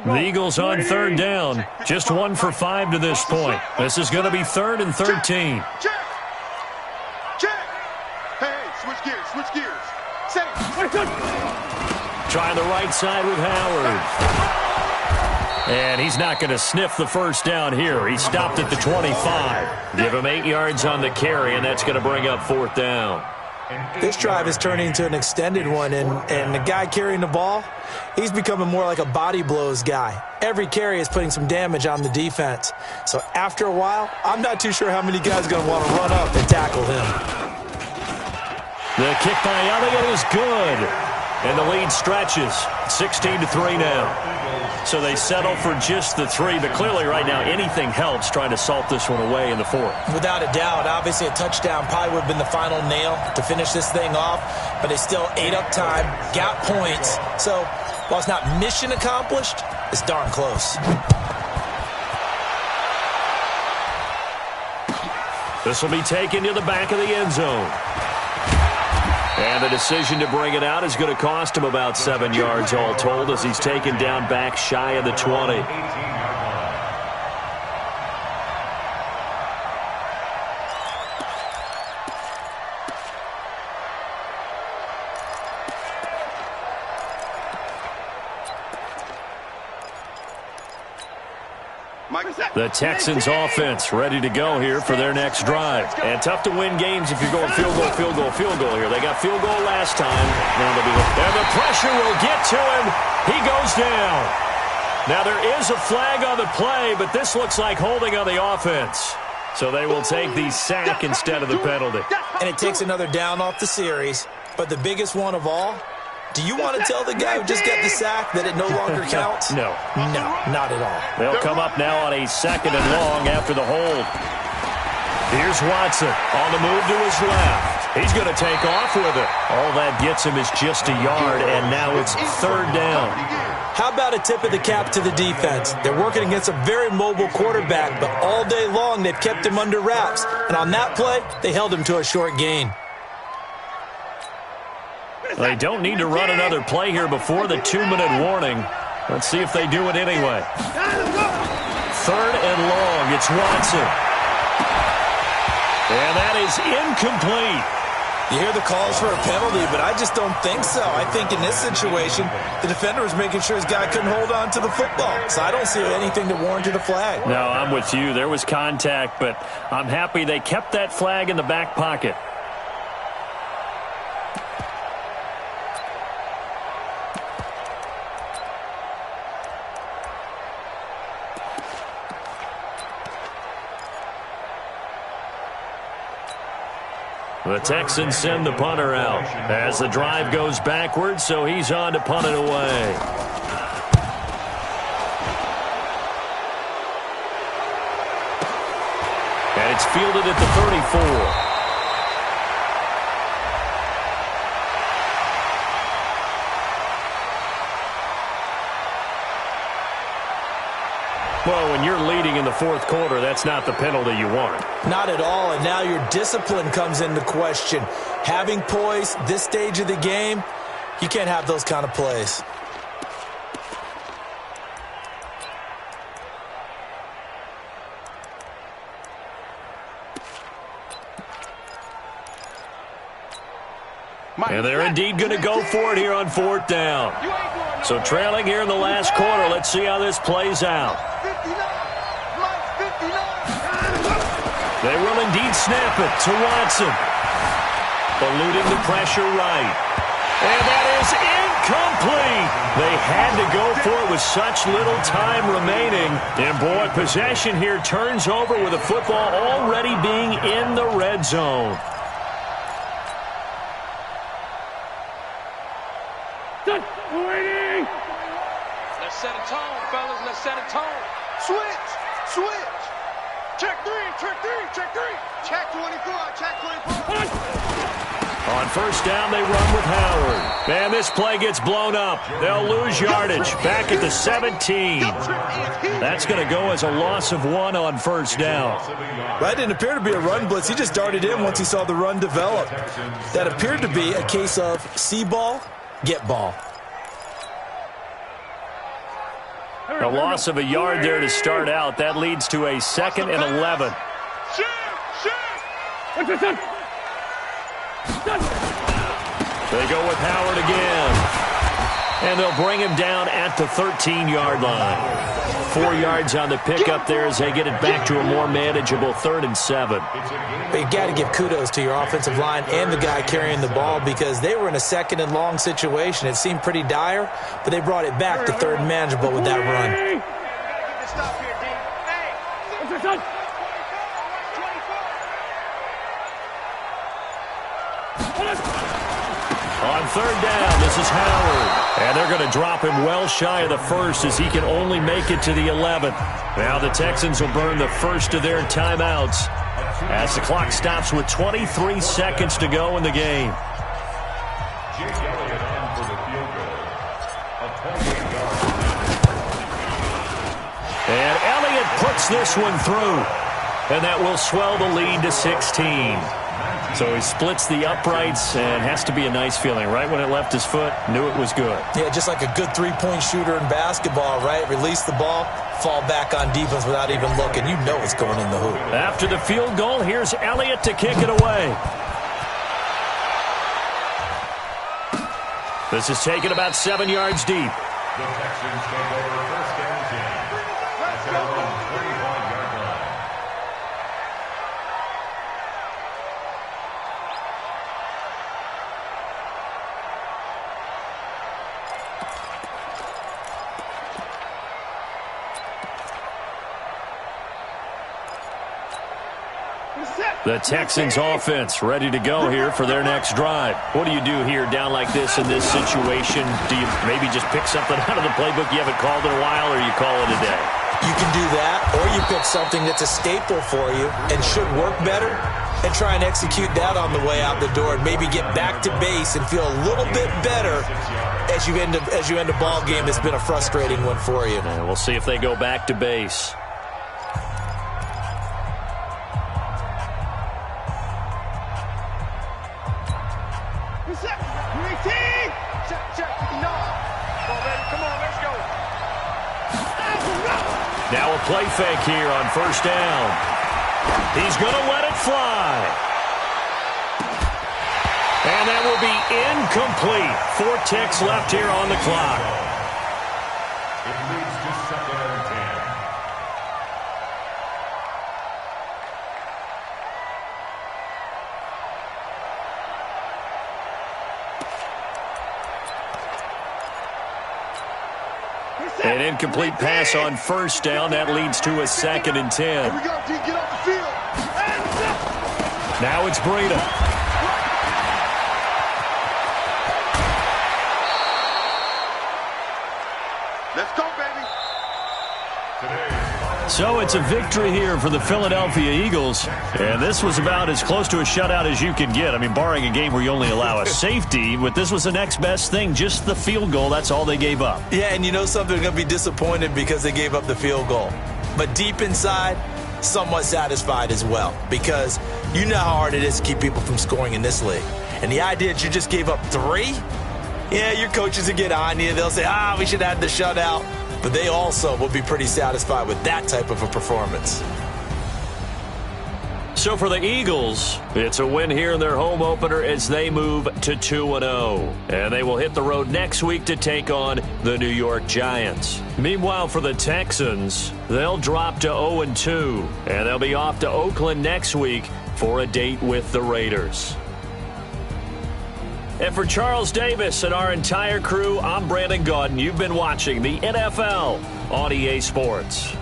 [SPEAKER 1] The Eagles on 3rd down. Just 1 for 5 to this point. This is going to be 3rd and 13.
[SPEAKER 2] Check. Hey, switch gears. Set it.
[SPEAKER 1] Trying the right side with Howard. And he's not going to sniff the first down here. He stopped at the 25. Give him 8 yards on the carry, and that's going to bring up 4th down.
[SPEAKER 3] This drive is turning into an extended one, and the guy carrying the ball, he's becoming more like a body blows guy. Every carry is putting some damage on the defense. So after a while, I'm not too sure how many guys are going to want to run up and tackle him.
[SPEAKER 1] The kick by Elliott is good. And the lead stretches. 16-3 now. So they settle for just the 3, but clearly right now anything helps trying to salt this one away in the 4th.
[SPEAKER 3] Without a doubt, obviously a touchdown probably would have been the final nail to finish this thing off, but they still ate up time, got points. So while it's not mission accomplished, it's darn close.
[SPEAKER 1] This will be taken to the back of the end zone. And the decision to bring it out is going to cost him about 7 yards all told as he's taken down back shy of the 20. The Texans offense ready to go here for their next drive. And tough to win games if you're going field goal, field goal, field goal here. They got field goal last time. Now they'll be and the pressure will get to him. He goes down. Now there is a flag on the play, but this looks like holding on the offense. So they will take the sack instead of the penalty.
[SPEAKER 3] And it takes another down off the series. But the biggest one of all, do you want to tell the guy who just got the sack that it no longer counts?
[SPEAKER 1] No.
[SPEAKER 3] No, not at all.
[SPEAKER 1] They'll come up now on a 2nd and long after the hold. Here's Watson on the move to his left. He's going to take off with it. All that gets him is just a yard, and now it's 3rd down.
[SPEAKER 3] How about a tip of the cap to the defense? They're working against a very mobile quarterback, but all day long they've kept him under wraps. And on that play, they held him to a short gain.
[SPEAKER 1] They don't need to run another play here before the 2-minute warning. Let's see if they do it anyway. 3rd and long. It's Watson. And that is incomplete.
[SPEAKER 3] You hear the calls for a penalty, but I just don't think so. I think in this situation, the defender was making sure his guy couldn't hold on to the football. So I don't see anything to warrant a flag.
[SPEAKER 1] No, I'm with you. There was contact, but I'm happy they kept that flag in the back pocket. The Texans send the punter out as the drive goes backwards, so he's on to punt it away. And it's fielded at the 34. Well, when you're leading in the 4th quarter, that's not the penalty you want.
[SPEAKER 3] Not at all, and now your discipline comes into question. Having poise this stage of the game, you can't have those kind of plays.
[SPEAKER 1] And they're indeed going to go for it here on 4th down. So trailing here in the last quarter, let's see how this plays out. They will indeed snap it to Watson. Eluding the pressure right. And that is incomplete. They had to go for it with such little time remaining. And boy, possession here turns over with the football already being in the red zone.
[SPEAKER 5] Let's set a tone, fellas. Let's set a tone. Switch. Check 3, check 3, check 3. Check 24, check 24.
[SPEAKER 1] On 1st down, they run with Howard. And this play gets blown up. They'll lose yardage back at the 17. That's going to go as a loss of 1 on 1st down.
[SPEAKER 3] That didn't appear to be a run blitz. He just darted in once he saw the run develop. That appeared to be a case of see ball, get ball.
[SPEAKER 1] A loss of a yard there to start out. That leads to a 2nd and 11. They go with Howard again. And they'll bring him down at the 13-yard line. 4 yards on the pickup there as they get it back to a more manageable 3rd and 7.
[SPEAKER 3] But you got to give kudos to your offensive line and the guy carrying the ball because they were in a 2nd and long situation. It seemed pretty dire, but they brought it back to 3rd and manageable with that run.
[SPEAKER 1] On 3rd down, this is Howard. And they're going to drop him well shy of the 1st as he can only make it to the 11th. Now the Texans will burn the first of their timeouts as the clock stops with 23 seconds to go in the game. And Elliott puts this one through. And that will swell the lead to 16. So he splits the uprights and has to be a nice feeling. Right when it left his foot, knew it was good.
[SPEAKER 3] Yeah, just like a good three-point shooter in basketball, right? Release the ball, fall back on defense without even looking. You know it's going in the hoop.
[SPEAKER 1] After the field goal, here's Elliott to kick it away. This is taken about 7 yards deep.
[SPEAKER 4] The Texans take over 1st and 10. That's at around 20.
[SPEAKER 1] The Texans offense ready to go here for their next drive. What do you do here down like this in this situation? Do you maybe just pick something out of the playbook you haven't called in a while, or you call it a day?
[SPEAKER 3] You can do that, or you pick something that's a staple for you and should work better and try and execute that on the way out the door and maybe get back to base and feel a little bit better as you end a ball game that's been a frustrating one for you.
[SPEAKER 1] And we'll see if they go back to base. Now a play fake here on first down. He's going to let it fly. And that will be incomplete. 4 ticks left here on the clock.
[SPEAKER 4] It leads to 2nd and 10.
[SPEAKER 1] An incomplete pass on first down. That leads to a 2nd and 10.
[SPEAKER 2] Here we go, D. Get off the field.
[SPEAKER 1] Now it's Breida.
[SPEAKER 2] Let's go, baby.
[SPEAKER 1] So it's a victory here for the Philadelphia Eagles. And this was about as close to a shutout as you could get. I mean, barring a game where you only allow a safety, but this was the next best thing. Just the field goal. That's all they gave up.
[SPEAKER 3] Yeah, and you know something, they're going to be disappointed because they gave up the field goal. But deep inside, somewhat satisfied as well, because you know how hard it is to keep people from scoring in this league. And the idea that you just gave up 3, yeah, your coaches will get on you. They'll say, we should have the shutout. But they also will be pretty satisfied with that type of a performance.
[SPEAKER 1] So for the Eagles, it's a win here in their home opener as they move to 2-0. And they will hit the road next week to take on the New York Giants. Meanwhile, for the Texans, they'll drop to 0-2. And they'll be off to Oakland next week for a date with the Raiders. And for Charles Davis and our entire crew, I'm Brandon Gaudin. You've been watching the NFL on EA Sports.